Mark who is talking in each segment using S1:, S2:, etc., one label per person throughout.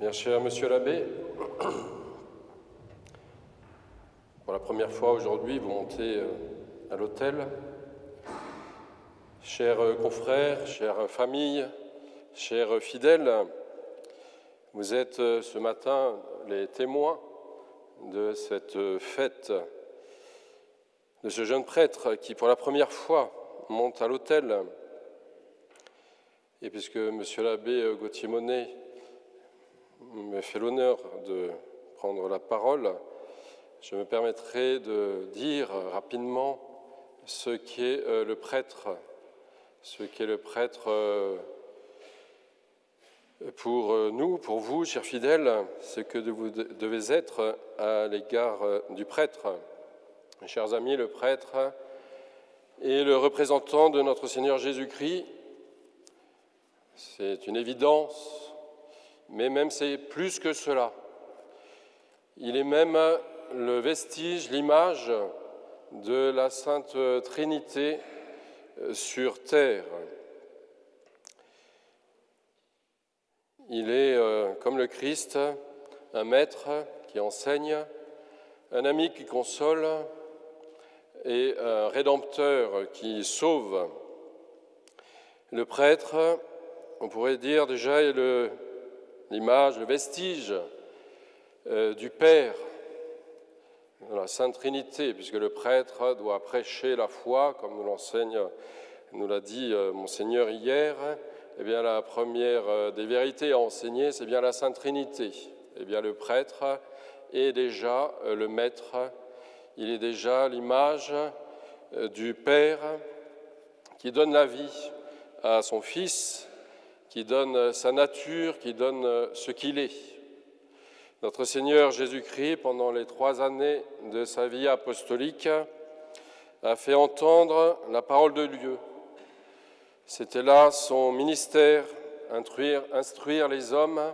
S1: Bien cher Monsieur l'abbé, pour la première fois aujourd'hui, vous montez à l'autel. Chers confrères, chères familles, chers fidèles, vous êtes ce matin les témoins de cette fête, de ce jeune prêtre qui, pour la première fois, monte à l'autel. Et puisque Monsieur l'abbé Gauthier-Monet me fait l'honneur de prendre la parole, je me permettrai de dire rapidement ce qu'est le prêtre. Ce qu'est le prêtre pour nous, pour vous, chers fidèles, ce que vous devez être à l'égard du prêtre. Mes chers amis, le prêtre est le représentant de notre Seigneur Jésus-Christ. C'est une évidence, mais même c'est plus que cela. Il est même le vestige, l'image de la Sainte Trinité sur terre. Il est, comme le Christ, un maître qui enseigne, un ami qui console et un rédempteur qui sauve. Le prêtre, on pourrait dire déjà, est l'image, le vestige du Père, de la Sainte Trinité, puisque le prêtre doit prêcher la foi, comme nous l'a dit Monseigneur hier. Eh bien, la première des vérités à enseigner, c'est bien la Sainte Trinité. Eh bien, le prêtre est déjà le maître, il est déjà l'image du Père qui donne la vie à son Fils, qui donne sa nature, qui donne ce qu'il est. Notre Seigneur Jésus-Christ, pendant les 3 années de sa vie apostolique, a fait entendre la parole de Dieu. C'était là son ministère, instruire les hommes,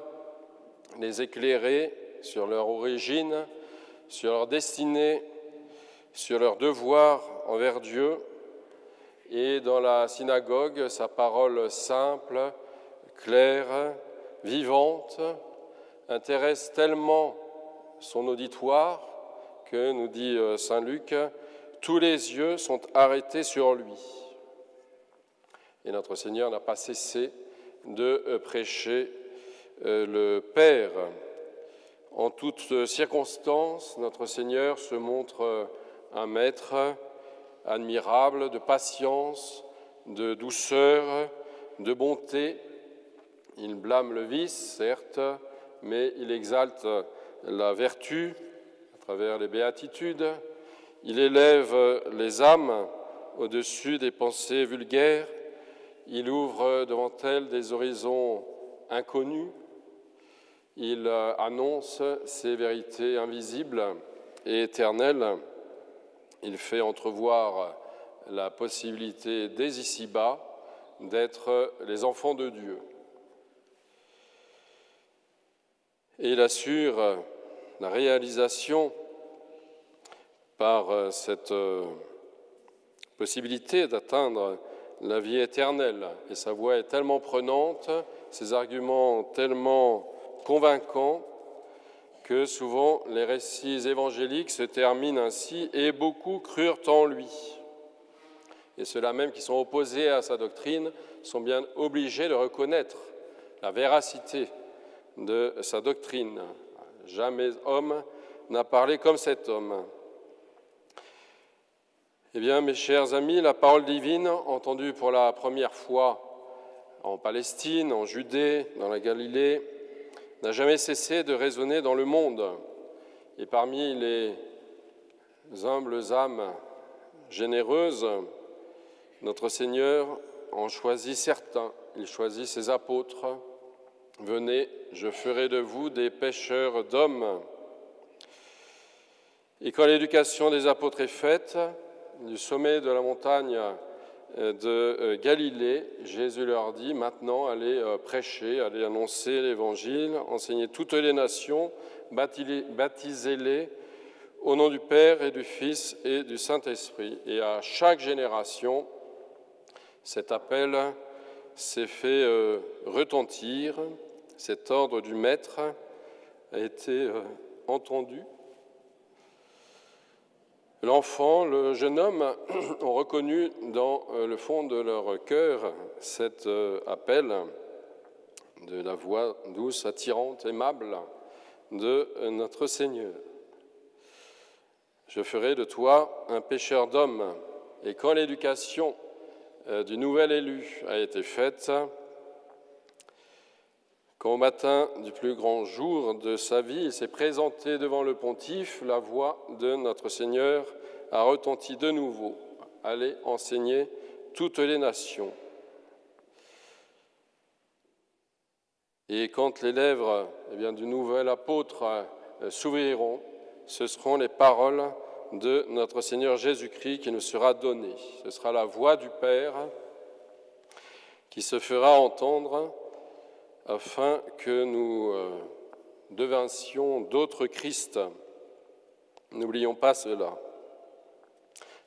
S1: les éclairer sur leur origine, sur leur destinée, sur leur devoir envers Dieu. Et dans la synagogue, sa parole simple, claire, vivante, intéresse tellement son auditoire que, nous dit saint Luc, tous les yeux sont arrêtés sur lui. Et notre Seigneur n'a pas cessé de prêcher le Père. En toutes circonstances, notre Seigneur se montre un maître admirable de patience, de douceur, de bonté. Il blâme le vice, certes, mais il exalte la vertu à travers les béatitudes. Il élève les âmes au-dessus des pensées vulgaires. Il ouvre devant elles des horizons inconnus. Il annonce ces vérités invisibles et éternelles. Il fait entrevoir la possibilité dès ici-bas d'être les enfants de Dieu. Et il assure la réalisation par cette possibilité d'atteindre la vie éternelle. Et sa voix est tellement prenante, ses arguments tellement convaincants, que souvent les récits évangéliques se terminent ainsi « et beaucoup crurent en lui ». Et ceux-là même qui sont opposés à sa doctrine sont bien obligés de reconnaître la véracité de sa doctrine. Jamais homme n'a parlé comme cet homme. Eh bien, mes chers amis, la parole divine, entendue pour la première fois en Palestine, en Judée, dans la Galilée, n'a jamais cessé de résonner dans le monde. Et parmi les humbles âmes généreuses, notre Seigneur en choisit certains. Il choisit ses apôtres. « Venez, je ferai de vous des pêcheurs d'hommes. » Et quand l'éducation des apôtres est faite, du sommet de la montagne de Galilée, Jésus leur dit « Maintenant, allez prêcher, allez annoncer l'Évangile, enseignez toutes les nations, baptisez-les au nom du Père et du Fils et du Saint-Esprit. » Et à chaque génération, cet appel s'est fait retentir, cet ordre du Maître a été entendu. L'enfant, le jeune homme ont reconnu dans le fond de leur cœur cet appel de la voix douce, attirante, aimable de notre Seigneur. Je ferai de toi un pêcheur d'hommes. Et quand l'éducation du nouvel élu a été faite, quand au matin du plus grand jour de sa vie, il s'est présenté devant le pontife, la voix de notre Seigneur a retenti de nouveau. Allez enseigner toutes les nations. Et quand les lèvres du nouvel apôtre s'ouvriront, ce seront les paroles de notre Seigneur Jésus-Christ qui nous sera donnée. Ce sera la voix du Père qui se fera entendre afin que nous devinssions d'autres Christ. N'oublions pas cela.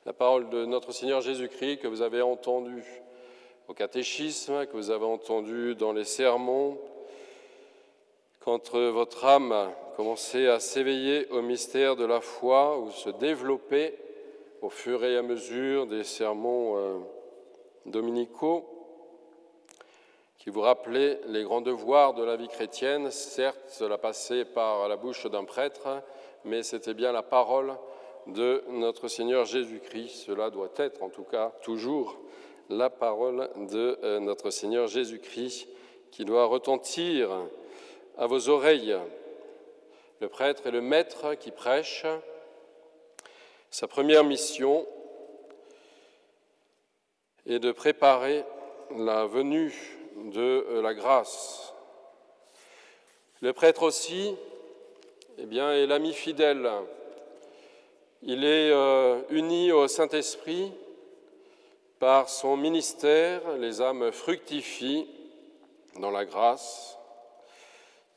S1: La parole de notre Seigneur Jésus-Christ que vous avez entendue au catéchisme, que vous avez entendue dans les sermons, quand votre âme commençait à s'éveiller au mystère de la foi ou se développer au fur et à mesure des sermons dominicaux, qui vous rappelait les grands devoirs de la vie chrétienne. Certes, cela passait par la bouche d'un prêtre, mais c'était bien la parole de notre Seigneur Jésus-Christ. Cela doit être, en tout cas, toujours la parole de notre Seigneur Jésus-Christ qui doit retentir à vos oreilles. Le prêtre est le maître qui prêche. Sa première mission est de préparer la venue de la grâce. Le prêtre aussi est l'ami fidèle. Il est uni au Saint-Esprit par son ministère. Les âmes fructifient dans la grâce.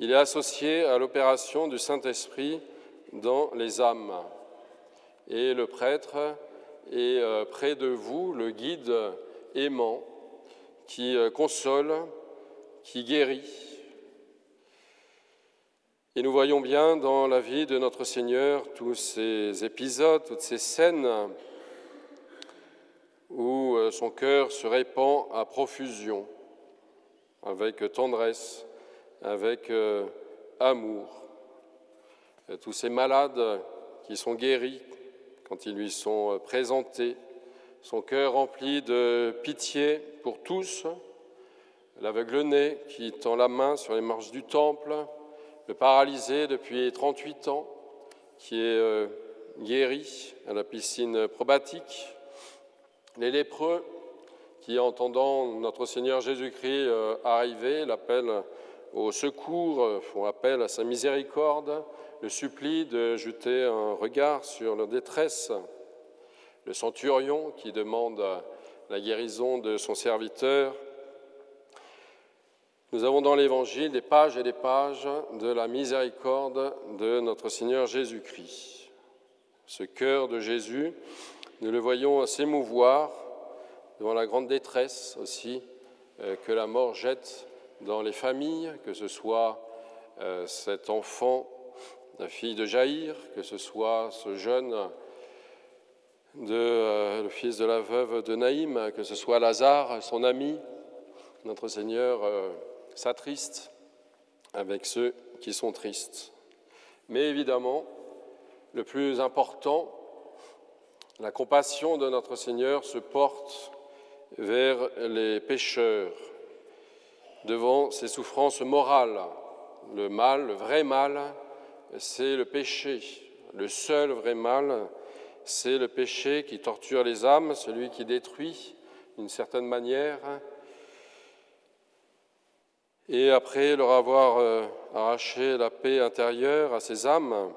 S1: Il est associé à l'opération du Saint-Esprit dans les âmes. Et le prêtre est près de vous, le guide aimant, qui console, qui guérit. Et nous voyons bien dans la vie de notre Seigneur tous ces épisodes, toutes ces scènes où son cœur se répand à profusion, avec tendresse, avec amour. Et tous ces malades qui sont guéris quand ils lui sont présentés, son cœur rempli de pitié pour tous, l'aveugle-né qui tend la main sur les marches du temple, le paralysé depuis 38 ans qui est guéri à la piscine probatique, les lépreux qui, entendant notre Seigneur Jésus-Christ arriver, l'appellent au secours, font appel à sa miséricorde, le supplient de jeter un regard sur leur détresse. Le centurion qui demande la guérison de son serviteur. Nous avons dans l'Évangile des pages et des pages de la miséricorde de notre Seigneur Jésus-Christ. Ce cœur de Jésus, nous le voyons s'émouvoir devant la grande détresse aussi que la mort jette dans les familles, que ce soit cet enfant, la fille de Jaïr, que ce soit ce jeune le fils de la veuve de Naïm, que ce soit Lazare, son ami. Notre Seigneur s'attriste avec ceux qui sont tristes. Mais évidemment, le plus important, la compassion de notre Seigneur se porte vers les pécheurs, devant ces souffrances morales. Le mal, le vrai mal, c'est le péché. Le seul vrai mal, c'est le péché qui torture les âmes, celui qui détruit d'une certaine manière. Et après leur avoir arraché la paix intérieure à ces âmes,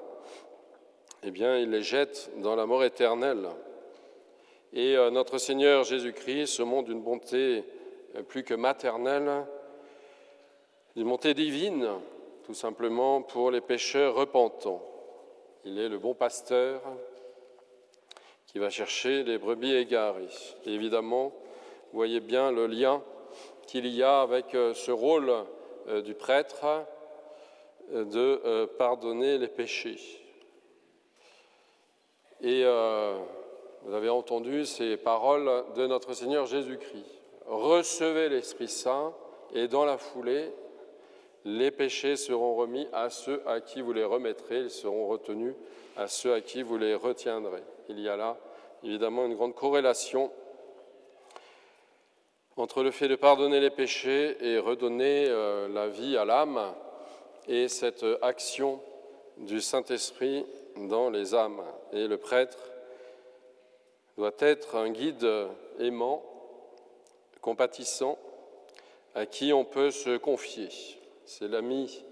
S1: il les jette dans la mort éternelle. Et notre Seigneur Jésus-Christ se montre d'une bonté plus que maternelle, d'une bonté divine, tout simplement pour les pécheurs repentants. Il est le bon pasteur qui va chercher les brebis égarées. Et évidemment, vous voyez bien le lien qu'il y a avec ce rôle du prêtre, de pardonner les péchés. Et vous avez entendu ces paroles de notre Seigneur Jésus-Christ. Recevez l'Esprit Saint et dans la foulée, les péchés seront remis à ceux à qui vous les remettrez, ils seront retenus à ceux à qui vous les retiendrez. Il y a là évidemment une grande corrélation entre le fait de pardonner les péchés et redonner la vie à l'âme et cette action du Saint-Esprit dans les âmes. Et le prêtre doit être un guide aimant, compatissant, à qui on peut se confier. C'est l'ami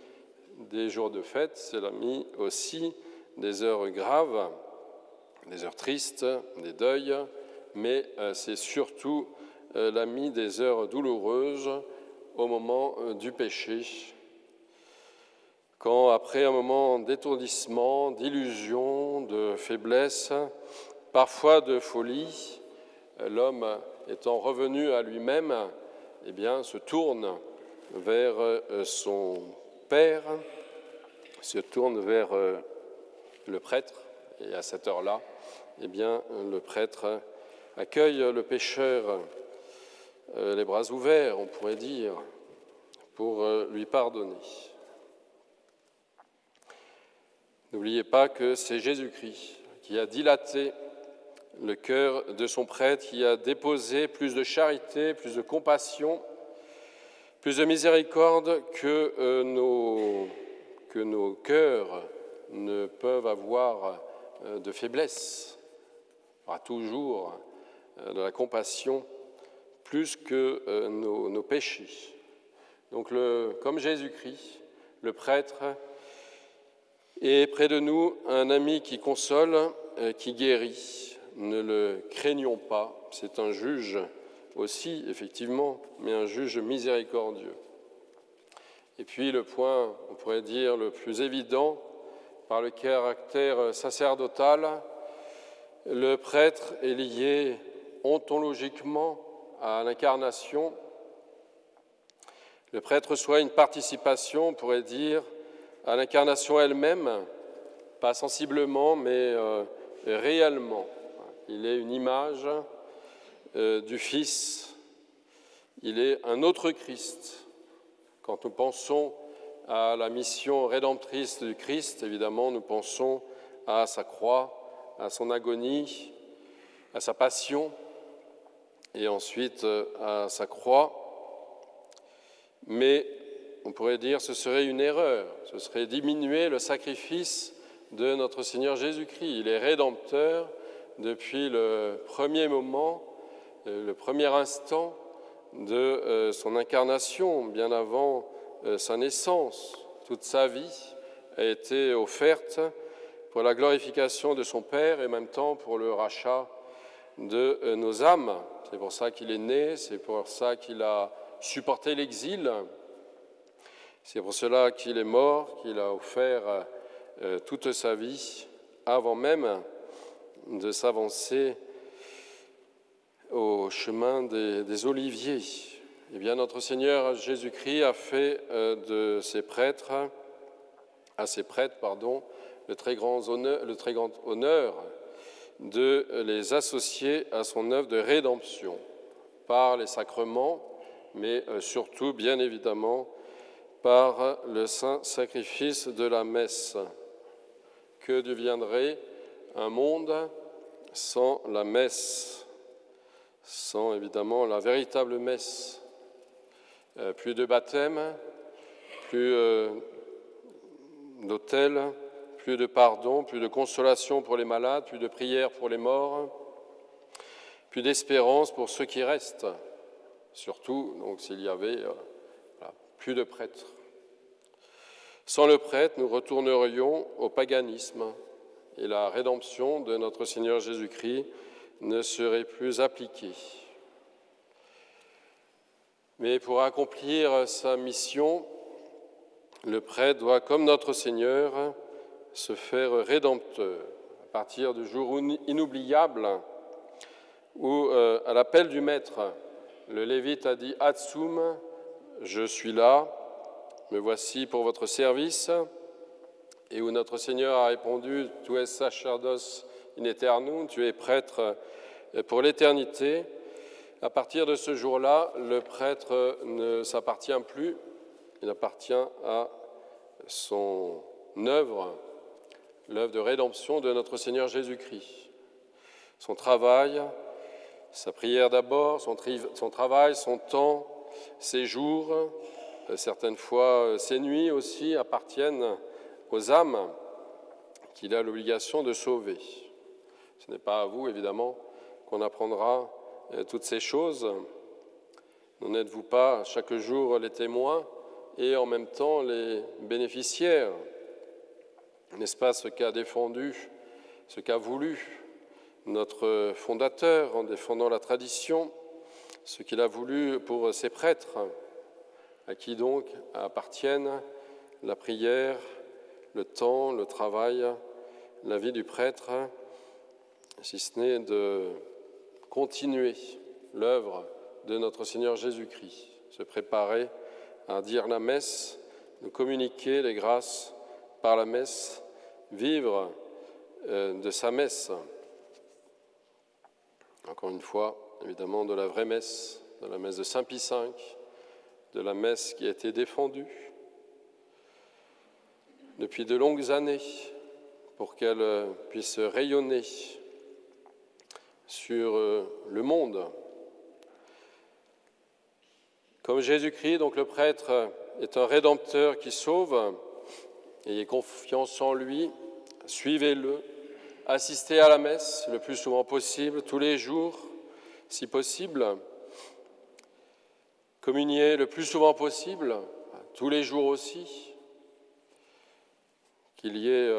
S1: des jours de fête, c'est l'ami aussi des heures graves, des heures tristes, des deuils, mais c'est surtout l'ami des heures douloureuses au moment du péché. Quand, après un moment d'étourdissement, d'illusion, de faiblesse, parfois de folie, l'homme étant revenu à lui-même, eh bien, se tourne vers son Père, se tourne vers le prêtre, et à cette heure-là, eh bien, le prêtre accueille le pécheur les bras ouverts, on pourrait dire, pour lui pardonner. N'oubliez pas que c'est Jésus-Christ qui a dilaté le cœur de son prêtre, qui a déposé plus de charité, plus de compassion, plus de miséricorde que nos cœurs ne peuvent avoir de faiblesse. Il y aura toujours de la compassion plus que nos péchés. Donc, comme Jésus-Christ, le prêtre est près de nous un ami qui console, qui guérit. Ne le craignons pas, c'est un juge aussi, effectivement, mais un juge miséricordieux. Et puis le point, on pourrait dire, le plus évident, par le caractère sacerdotal, le prêtre est lié ontologiquement à l'incarnation. Le prêtre reçoit une participation, on pourrait dire, à l'incarnation elle-même, pas sensiblement, mais réellement. Il est une image du Fils, il est un autre Christ. Quand nous pensons à la mission rédemptrice du Christ, évidemment, nous pensons à sa croix, à son agonie, à sa passion, et ensuite à sa croix. Mais on pourrait dire que ce serait une erreur, ce serait diminuer le sacrifice de notre Seigneur Jésus-Christ. Il est rédempteur depuis le premier moment, le premier instant de son incarnation, bien avant sa naissance. Toute sa vie a été offerte pour la glorification de son Père et en même temps pour le rachat de nos âmes. C'est pour ça qu'il est né, c'est pour ça qu'il a supporté l'exil, c'est pour cela qu'il est mort, qu'il a offert toute sa vie avant même de s'avancer au chemin des oliviers. Eh bien, notre Seigneur Jésus-Christ a fait à ses prêtres, le très grand honneur de les associer à son œuvre de rédemption par les sacrements, mais surtout, bien évidemment, par le saint sacrifice de la messe. Que deviendrait un monde sans la messe, sans évidemment la véritable messe? Plus de baptême, plus d'autel, plus de pardon, plus de consolation pour les malades, plus de prières pour les morts, plus d'espérance pour ceux qui restent. Surtout, donc, s'il y avait plus de prêtres. Sans le prêtre, nous retournerions au paganisme et la rédemption de notre Seigneur Jésus-Christ ne serait plus appliquée. Mais pour accomplir sa mission, le prêtre doit, comme notre Seigneur, se faire rédempteur. À partir du jour inoubliable où, à l'appel du Maître, le Lévite a dit « Atsum, je suis là », me voici pour votre service, et où notre Seigneur a répondu, tu es sacerdos in aeternum, tu es prêtre pour l'éternité. À partir de ce jour-là, le prêtre ne s'appartient plus, il appartient à son œuvre, l'œuvre de rédemption de notre Seigneur Jésus-Christ. Son travail, sa prière d'abord, son travail, son temps, ses jours, certaines fois ses nuits aussi, appartiennent aux âmes qu'il a l'obligation de sauver. Ce n'est pas à vous, évidemment, qu'on apprendra toutes ces choses. N'en êtes-vous pas chaque jour les témoins et en même temps les bénéficiaires? N'est-ce pas ce qu'a défendu, ce qu'a voulu notre fondateur en défendant la tradition, ce qu'il a voulu pour ses prêtres, à qui donc appartiennent la prière, le temps, le travail, la vie du prêtre, si ce n'est de continuer l'œuvre de notre Seigneur Jésus-Christ, se préparer à dire la messe, de communiquer les grâces par la messe, vivre de sa messe. Encore une fois, évidemment, de la vraie messe, de la messe de Saint Pie V, de la messe qui a été défendue depuis de longues années pour qu'elle puisse rayonner sur le monde. Comme Jésus-Christ, donc le prêtre est un rédempteur qui sauve, ayez confiance en lui, suivez-le, assistez à la messe le plus souvent possible, tous les jours, si possible, communiez le plus souvent possible, tous les jours aussi, qu'il y ait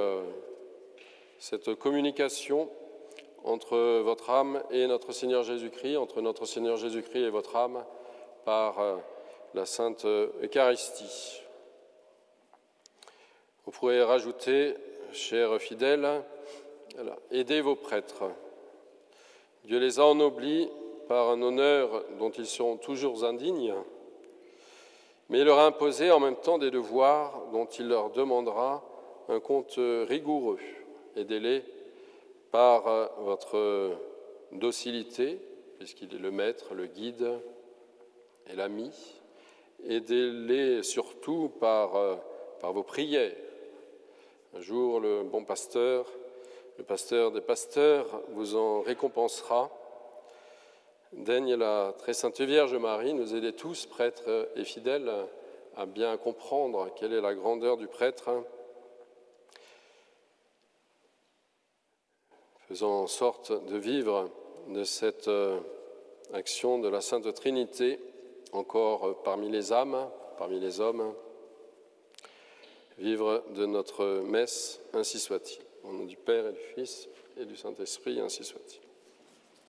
S1: cette communication entre votre âme et notre Seigneur Jésus-Christ, entre notre Seigneur Jésus-Christ et votre âme, par la Sainte Eucharistie. Vous pourrez rajouter, chers fidèles, aidez vos prêtres. Dieu les a ennoblis par un honneur dont ils seront toujours indignes, mais il leur a imposé en même temps des devoirs dont il leur demandera un compte rigoureux. Aidez-les par votre docilité, puisqu'il est le maître, le guide et l'ami. Aidez-les surtout par vos prières. Un jour, le bon pasteur, le pasteur des pasteurs, vous en récompensera. Daigne la très sainte Vierge Marie nous aider tous, prêtres et fidèles, à bien comprendre quelle est la grandeur du prêtre, faisant en sorte de vivre de cette action de la Sainte Trinité, encore parmi les âmes, parmi les hommes, vivre de notre messe, ainsi soit-il. Au nom du Père et du Fils et du Saint-Esprit, ainsi soit-il.